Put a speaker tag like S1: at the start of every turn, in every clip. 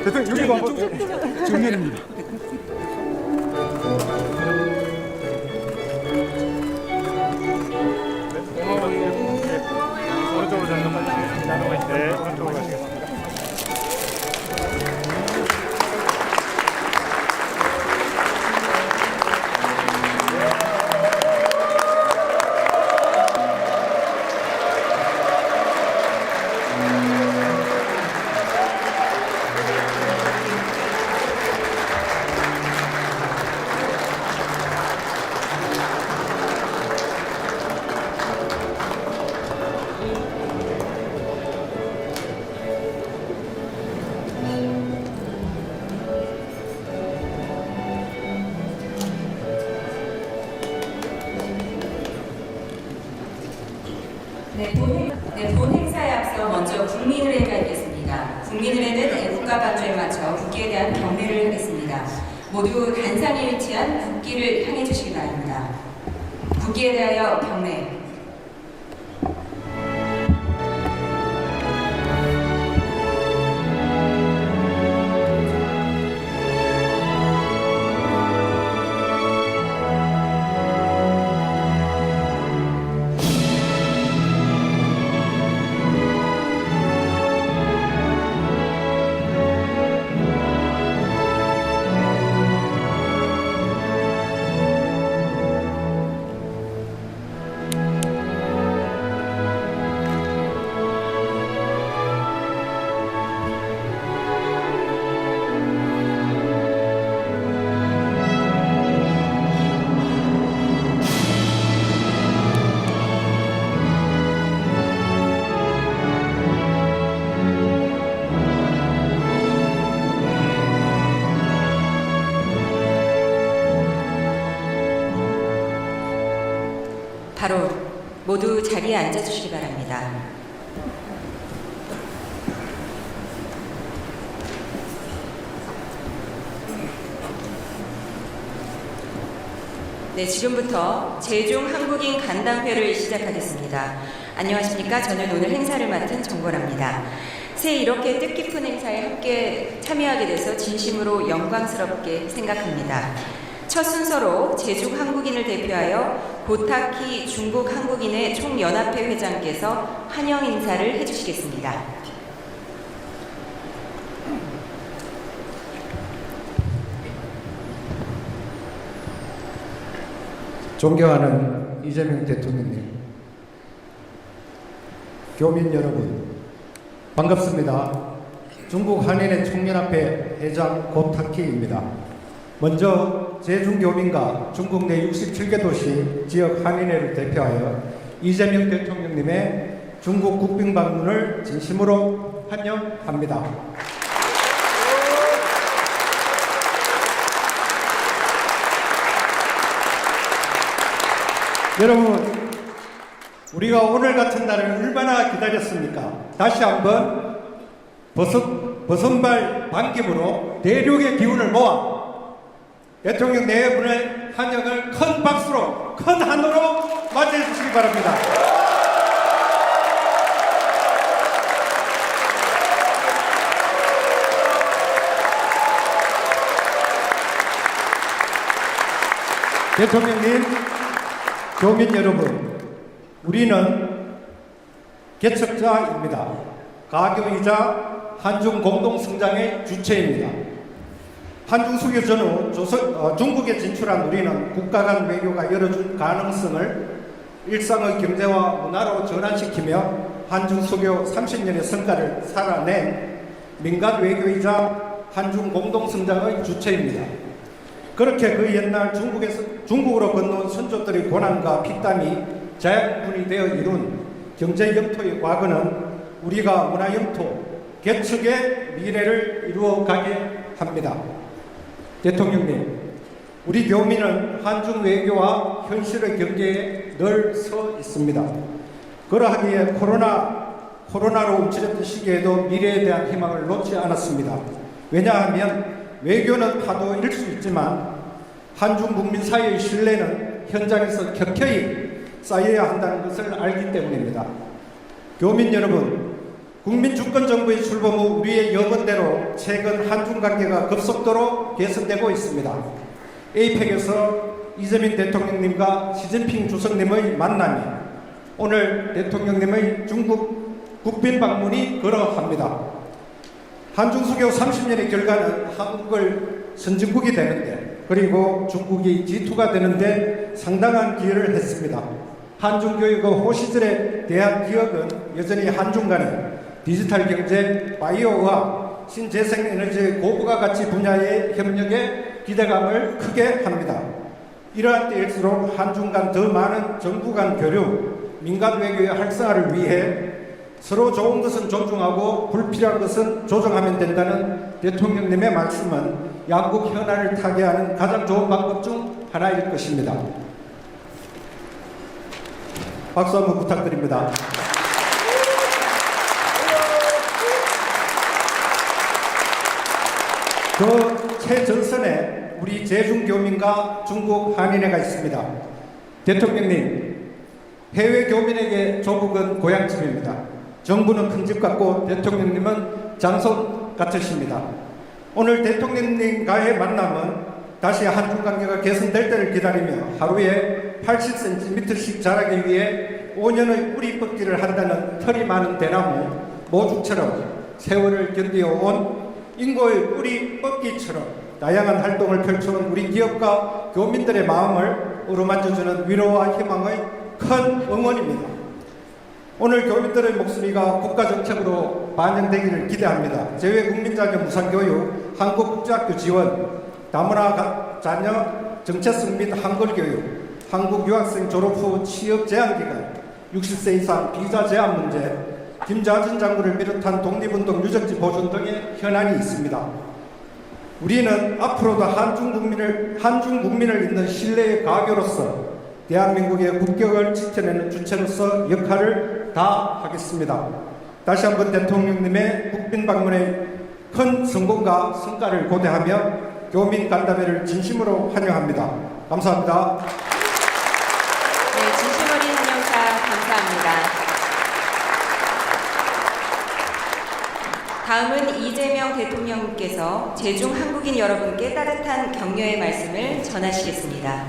S1: 대통령 여기도 한번 정면입니다. 오른쪽으로 전송하시겠습니다. 네, 오른쪽으로 가시겠습니다.
S2: 본 행사에 앞서 먼저 국민의례가 있겠습니다. 국민의례는 애국가 반주에 맞춰 국기에 대한 경례를 하겠습니다. 모두 단상에 위치한 국기를 향해 주시기 바랍니다. 국기에 대하여 경례. 바로 모두 자리에 앉아주시기 바랍니다. 네, 지금부터 제중 한국인 간담회를 시작하겠습니다. 안녕하십니까? 저는 오늘 행사를 맡은 정보랍니다. 새해 이렇게 뜻깊은 행사에 함께 참여하게 돼서 진심으로 영광스럽게 생각합니다. 첫 순서로 제중 한국인을 대표하여 고타키 중국 한국인의 총연합회 회장께서 환영 인사를 해주시겠습니다.
S3: 존경하는 이재명 대통령님, 교민 여러분, 반갑습니다. 중국 한인의 총연합회 회장 고타키입니다. 먼저 제중교민과 중국 내 67개 도시 지역 한인회를 대표하여 이재명 대통령님의 중국 국빈 방문을 진심으로 환영합니다. 여러분, 우리가 오늘 같은 날을 얼마나 기다렸습니까? 다시 한번 버선발 반깁으로 대륙의 기운을 모아 대통령 네 분의 환영을 큰 박수로, 큰 한으로 맞이해 주시기 바랍니다. 대통령님, 교민 여러분, 우리는 개척자입니다. 가교이자 한중 공동성장의 주체입니다. 한중 수교 전후 중국에 진출한 우리는 국가 간 외교가 열어준 가능성을 일상의 경제와 문화로 전환시키며 한중 수교 30년의 성과를 살아낸 민간 외교이자 한중 공동성장의 주체입니다. 그렇게 그 옛날 중국으로 건너온 선조들의 고난과 피땀이 자양분이 되어 이룬 경제 영토의 과거는 우리가 문화 영토, 개척의 미래를 이루어가게 합니다. 대통령님, 우리 교민은 한중 외교와 현실의 경계에 늘 서 있습니다. 그러하기에 코로나로 움츠렸던 시기에도 미래에 대한 희망을 놓지 않았습니다. 왜냐하면 외교는 파도일 수 있지만 한중 국민 사이의 신뢰는 현장에서 켜켜이 쌓여야 한다는 것을 알기 때문입니다. 교민 여러분, 국민 주권 정부의 출범 후 우리의 염원대로 최근 한중 관계가 급속도로 개선되고 있습니다. 에이펙에서 이재명 대통령님과 시진핑 주석님의 만남이 오늘 대통령님의 중국 국빈 방문이 그러합니다. 한중 수교 30년의 결과는 한국을 선진국이 되는데 그리고 중국이 G2가 되는데 상당한 기여를 했습니다. 한중 교육의 호시절에 대한 기억은 여전히 한중 간의 디지털 경제, 바이오의학, 신재생에너지의 고부가 가치 분야의 협력에 기대감을 크게 합니다. 이러한 때일수록 한중 간 더 많은 정부 간 교류, 민간 외교의 활성화를 위해 서로 좋은 것은 존중하고 불필요한 것은 조정하면 된다는 대통령님의 말씀은 양국 현안을 타개하는 가장 좋은 방법 중 하나일 것입니다. 박수 한번 부탁드립니다. 그 최전선에 우리 제중교민과 중국 한인회가 있습니다. 대통령님, 해외 교민에게 조국은 고향집입니다. 정부는 큰 집 같고 대통령님은 장손 같으십니다. 오늘 대통령님과의 만남은 다시 한중 관계가 개선될 때를 기다리며 하루에 80cm씩 자라기 위해 5년의 뿌리 뻗기를 한다는 털이 많은 대나무 모죽처럼 세월을 견디어온 인고의 뿌리 뻗기처럼 다양한 활동을 펼쳐온 우리 기업과 교민들의 마음을 어루만져주는 위로와 희망의 큰 응원입니다. 오늘 교민들의 목소리가 국가정책으로 반영되기를 기대합니다. 재외국민자녀 무상교육, 한국국제학교 지원, 다문화 자녀 정체성 및 한글교육, 한국 유학생 졸업 후 취업 제한기간, 60세 이상 비자 제한 문제, 김자준 장군을 비롯한 독립운동 유적지 보존 등의 현안이 있습니다. 우리는 앞으로도 한중 국민을 잇는 신뢰의 가교로서 대한민국의 국격을 지켜내는 주체로서 역할을 다하겠습니다. 다시 한번 대통령님의 국빈 방문의 큰 성공과 성과를 고대하며 교민 간담회를 진심으로 환영합니다. 감사합니다.
S2: 네, 진심 어린 환영사 감사합니다. 다음은 이재명 대통령께서 제중 한국인 여러분께 따뜻한 격려의 말씀을 전하시겠습니다.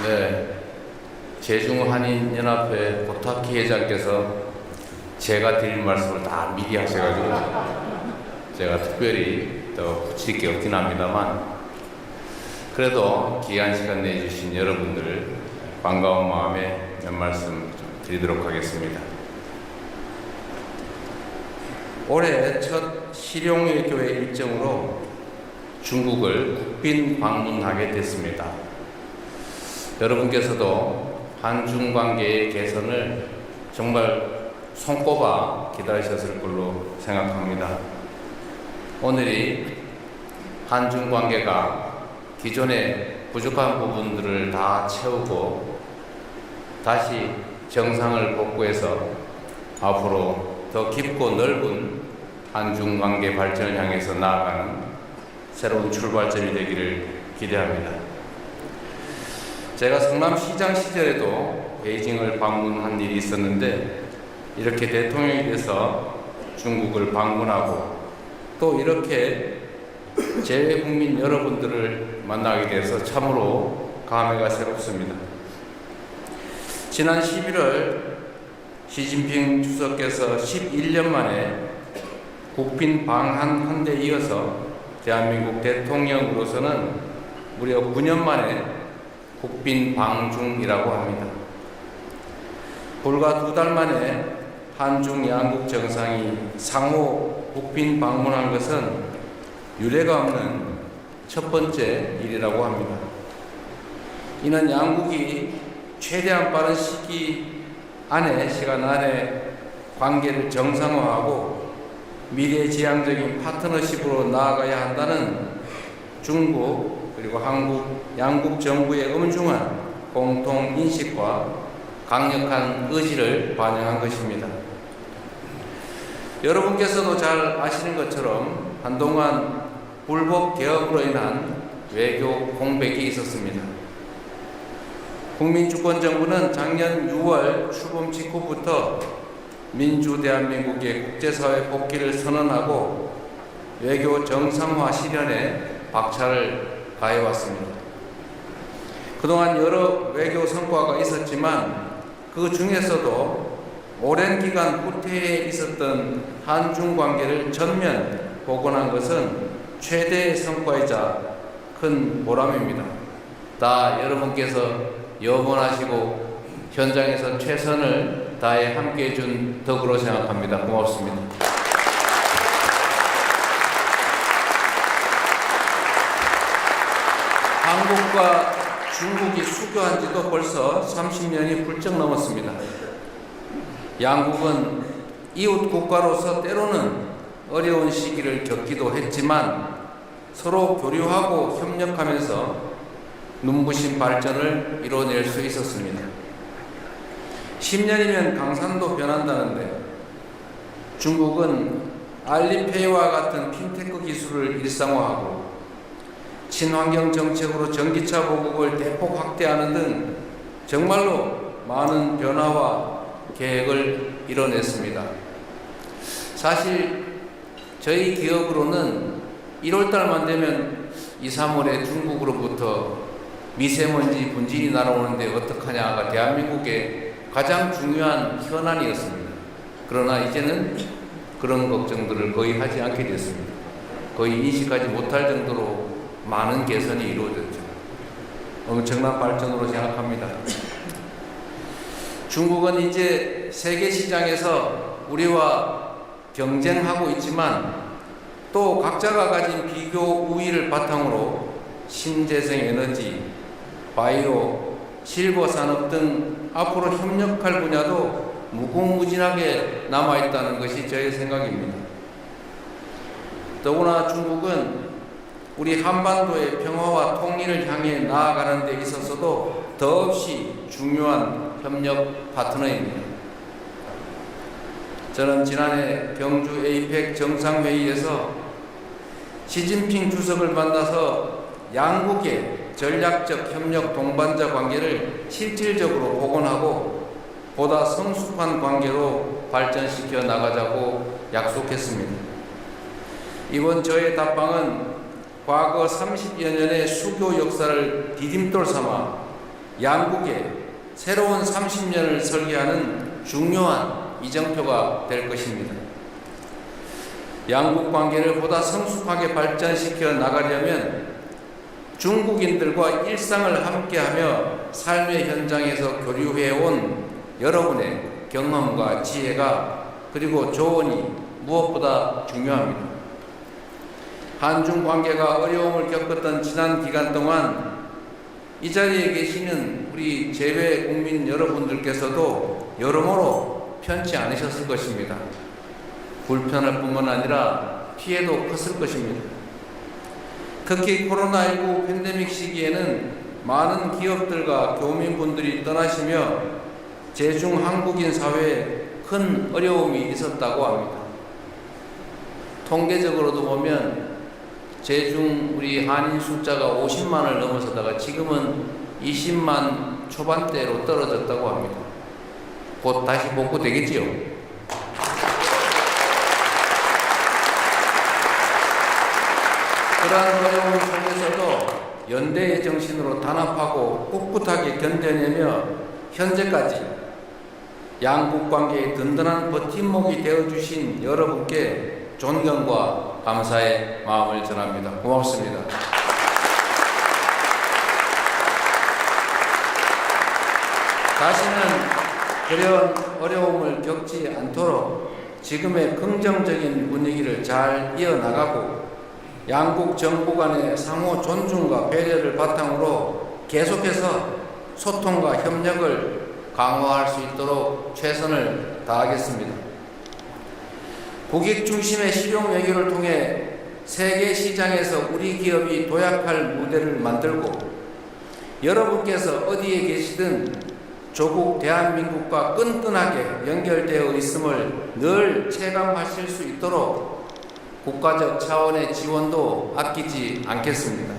S4: 네, 제중한인연합회 고타키 회장께서 제가 드릴 말씀을 다 미리 하셔가지고 제가 특별히 더 붙일 게 없긴 합니다만 그래도 귀한 시간 내주신 여러분들 반가운 마음에 몇 말씀 좀 드리도록 하겠습니다. 올해 첫 실용외교회 일정으로 중국을 국빈 방문하게 됐습니다. 여러분께서도 한중 관계의 개선을 정말 손꼽아 기다리셨을 걸로 생각합니다. 오늘이 한중 관계가 기존의 부족한 부분들을 다 채우고 다시 정상을 복구해서 앞으로 더 깊고 넓은 한중 관계 발전을 향해서 나아가는 새로운 출발점이 되기를 기대합니다. 제가 성남시장 시절에도 베이징을 방문한 일이 있었는데 이렇게 대통령이 돼서 중국을 방문하고 또 이렇게 재외국민 여러분들을 만나게 돼서 참으로 감회가 새롭습니다. 지난 11월 시진핑 주석께서 11년 만에 국빈 방한 데 이어서 대한민국 대통령으로서는 무려 9년 만에 국빈 방중이라고 합니다. 불과 2달 만에 한중 양국 정상이 상호 국빈 방문한 것은 유례가 없는 첫 번째 일이라고 합니다. 이는 양국이 최대한 빠른 시간 안에 관계를 정상화하고 미래지향적인 파트너십으로 나아가야 한다는 중국 그리고 한국 양국 정부의 엄중한 공통 인식과 강력한 의지를 반영한 것입니다. 여러분께서도 잘 아시는 것처럼 한동안 불법 개혁으로 인한 외교 공백이 있었습니다. 국민주권정부는 작년 6월 출범 직후부터 민주 대한민국의 국제사회 복귀를 선언하고 외교 정상화 실현에 박차를 가해왔습니다. 그동안 여러 외교 성과가 있었지만 그 중에서도 오랜 기간 후퇴해 있었던 한중 관계를 전면 복원한 것은 최대의 성과이자 큰 보람입니다. 다 여러분께서 염원하시고 현장에서 최선을 다해 함께해 준 덕으로 생각합니다. 고맙습니다. 한국과 중국이 수교한 지도 벌써 30년이 훌쩍 넘었습니다. 양국은 이웃 국가로서 때로는 어려운 시기를 겪기도 했지만 서로 교류하고 협력하면서 눈부신 발전을 이뤄낼 수 있었습니다. 10년이면 강산도 변한다는데 중국은 알리페이와 같은 핀테크 기술을 일상화하고 친환경 정책으로 전기차 보급을 대폭 확대하는 등 정말로 많은 변화와 계획을 이뤄냈습니다. 사실 저희 기업으로는 1월달만 되면 2, 3월에 중국으로부터 미세먼지 분진이 날아오는데 어떡하냐가 대한민국의 가장 중요한 현안이었습니다. 그러나 이제는 그런 걱정들을 거의 하지 않게 됐습니다. 거의 인식하지 못할 정도로 많은 개선이 이루어졌죠. 엄청난 발전으로 생각합니다. 중국은 이제 세계 시장에서 우리와 경쟁하고 있지만 또 각자가 가진 비교 우위를 바탕으로 신재생 에너지, 바이오, 실버 산업 등 앞으로 협력할 분야도 무궁무진하게 남아있다는 것이 저의 생각입니다. 더구나 중국은 우리 한반도의 평화와 통일을 향해 나아가는 데 있어서도 더없이 중요한 협력 파트너입니다. 저는 지난해 경주 에이펙 정상회의에서 시진핑 주석을 만나서 양국의 전략적 협력 동반자 관계를 실질적으로 복원하고 보다 성숙한 관계로 발전시켜 나가자고 약속했습니다. 이번 저의 답방은 과거 30여 년의 수교 역사를 디딤돌 삼아 양국의 새로운 30년을 설계하는 중요한 이정표가 될 것입니다. 양국 관계를 보다 성숙하게 발전시켜 나가려면 중국인들과 일상을 함께하며 삶의 현장에서 교류해온 여러분의 경험과 지혜가 그리고 조언이 무엇보다 중요합니다. 한중 관계가 어려움을 겪었던 지난 기간 동안 이 자리에 계시는 우리 재외 국민 여러분들께서도 여러모로 편치 않으셨을 것입니다. 불편할 뿐만 아니라 피해도 컸을 것입니다. 특히 코로나19 팬데믹 시기에는 많은 기업들과 교민분들이 떠나시며 제중 한국인 사회에 큰 어려움이 있었다고 합니다. 통계적으로도 보면 제중 우리 한인 숫자가 50만을 넘어서다가 지금은 20만 초반대로 떨어졌다고 합니다. 곧 다시 복구되겠지요. 그러한 어려움 속에서도 연대의 정신으로 단합하고 꿋꿋하게 견뎌내며 현재까지 양국 관계의 든든한 버팀목이 되어주신 여러분께 존경과 감사의 마음을 전합니다. 고맙습니다. 다시는 그런 어려움을 겪지 않도록 지금의 긍정적인 분위기를 잘 이어나가고 양국 정부 간의 상호 존중과 배려를 바탕으로 계속해서 소통과 협력을 강화할 수 있도록 최선을 다하겠습니다. 국익 중심의 실용 외교를 통해 세계 시장에서 우리 기업이 도약할 무대를 만들고 여러분께서 어디에 계시든
S5: 조국 대한민국과 끈끈하게 연결되어 있음을 늘 체감하실 수 있도록 국가적 차원의 지원도 아끼지 않겠습니다.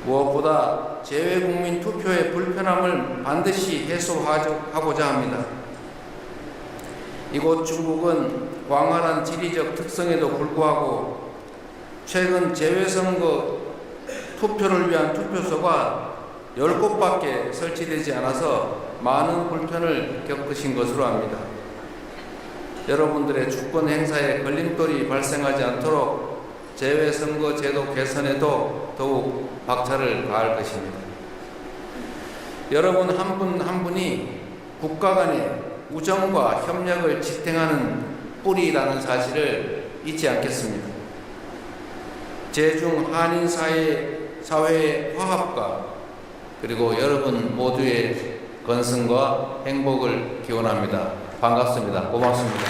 S5: 무엇보다 재외국민 투표의 불편함을 반드시 해소하고자 합니다. 이곳 중국은 광활한 지리적 특성에도 불구하고 최근 재외선거 투표를 위한 투표소가 10곳밖에 설치되지 않아서 많은 불편을 겪으신 것으로 압니다. 여러분들의 주권 행사에 걸림돌이 발생하지 않도록 재외선거 제도 개선에도 더욱 박차를 가할 것입니다. 여러분 한 분 한 분이 국가 간의 우정과 협력을 지탱하는 뿌리라는 사실을 잊지 않겠습니다. 제중 한인 사회의 화합과 그리고 여러분 모두의 건승과 행복을 기원합니다. 반갑습니다. 고맙습니다.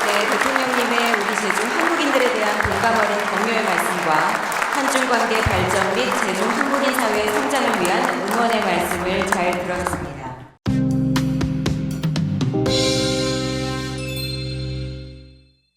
S2: 네, 대통령님의 우리 제중 한국인들에 대한 공감 어린 격려의 말씀과 한중 관계 발전 및 제중 한국인 사회의 성장을 위한 응원의 말씀을 잘 들었습니다.